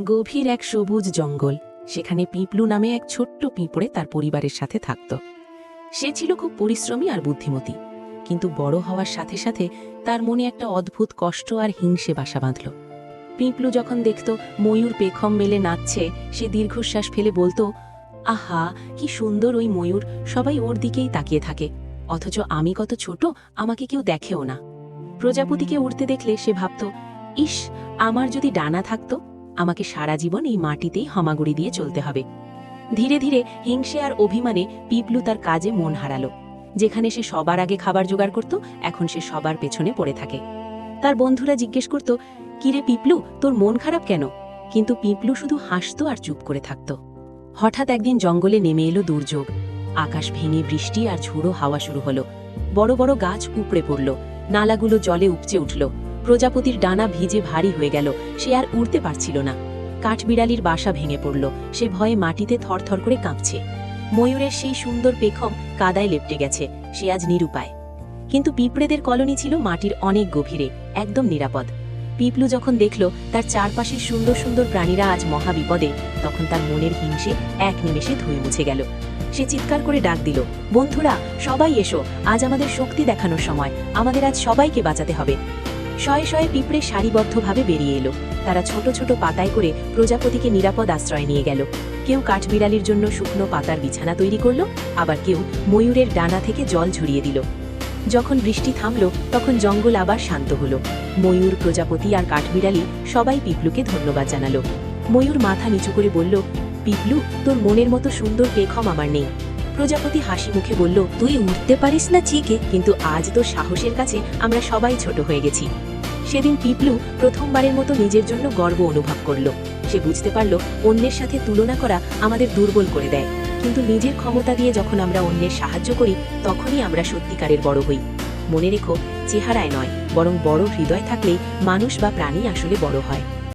গভীর এক সবুজ জঙ্গল। সেখানে পিঁপলু নামে এক ছোট্ট পিঁপড়ে তার পরিবারের সাথে থাকত। সে ছিল খুব পরিশ্রমী আর বুদ্ধিমতী, কিন্তু বড় হওয়ার সাথে সাথে তার মনে একটা অদ্ভুত কষ্ট আর হিংসে বাসা বাঁধল। পিঁপলু যখন দেখত ময়ূর পেখম মেলে নাচছে, সে দীর্ঘশ্বাস ফেলে বলতো, আহা কি সুন্দর ওই ময়ূর, সবাই ওর দিকেই তাকিয়ে থাকে, অথচ আমি কত ছোট, আমাকে কেউ দেখেও না। প্রজাপতিকে উড়তে দেখলে সে ভাবত, ইস, আমার যদি ডানা থাকতো, আমাকে সারা জীবন এই মাটিতেই হামাগুড়ি দিয়ে চলতে হবে। ধীরে ধীরে হিংসে আর অভিমানে পিঁপলু তার কাজে মন হারালো। যেখানে সে সবার আগে খাবার জোগাড় করত, এখন সে সবার পেছনে পড়ে থাকে। তার বন্ধুরা জিজ্ঞেস করত, কিরে পিঁপলু, তোর মন খারাপ কেন? কিন্তু পিঁপলু শুধু হাসত আর চুপ করে থাকত। হঠাৎ একদিন জঙ্গলে নেমে এলো দুর্যোগ। আকাশ ভেঙে বৃষ্টি আর ঝোড়ো হাওয়া শুরু হলো। বড় বড় গাছ উপড়ে পড়ল, নালাগুলো জলে উপচে উঠল। প্রজাপতির ডানা ভিজে ভারী হয়ে গেল, সে আর উড়তে পারছিল না। কাঠবিড়ালির বাসা ভেঙে পড়ল, সে ভয়ে মাটিতে থরথর করে কাঁপছে। ময়ূরের সেই সুন্দর পেখম কাদায় লেপ্টে গেছে, সে আজ নিরুপায়। কিন্তু পিঁপড়েদের কলোনি ছিল মাটির অনেক গভীরে, একদম নিরাপদ। পিঁপলু যখন দেখল তার চারপাশের সুন্দর সুন্দর প্রাণীরা আজ মহাবিপদে, তখন তার মনের হিংসে এক নিমেষে ধুয়ে মুছে গেল। সে চিৎকার করে ডাক দিল, বন্ধুরা সবাই এসো, আজ আমাদের শক্তি দেখানোর সময়, আমাদের আজ সবাইকে বাঁচাতে হবে। শয়ে শয়ে পিঁপড়ে সারিবদ্ধভাবে বেরিয়ে এলো। তারা ছোট ছোট পাতায় করে প্রজাপতিকে নিরাপদ আশ্রয় নিয়ে গেল। কেউ কাঠবিড়ালির জন্য শুকনো পাতার বিছানা তৈরি করল, আবার কেউ ময়ূরের ডানা থেকে জল ঝরিয়ে দিল। যখন বৃষ্টি থামল, তখন জঙ্গল আবার শান্ত হলো। ময়ূর, প্রজাপতি আর কাঠবিড়ালি সবাই পিঁপলুকে ধন্যবাদ জানালো। ময়ূর মাথা নিচু করে বলল, পিঁপলু, তোর মনের মতো সুন্দর পেখম আমার নেই। প্রজাপতি হাসি মুখে বলল, তুই উঠতে পারিস না ঠিকই, কিন্তু আজ তোর সাহসের কাছে আমরা সবাই ছোট হয়ে গেছি। সেদিন পিঁপলু প্রথমবারের মতো নিজের জন্য গর্ব অনুভব করল। সে বুঝতে পারল, অন্যের সাথে তুলনা করা আমাদের দুর্বল করে দেয়, কিন্তু নিজের ক্ষমতা দিয়ে যখন আমরা অন্যের সাহায্য করি, তখনই আমরা সত্যিকারের বড় হই। মনে রেখো, চেহারায় নয়, বরং বড় হৃদয় থাকলেই মানুষ বা প্রাণী আসলে বড় হয়।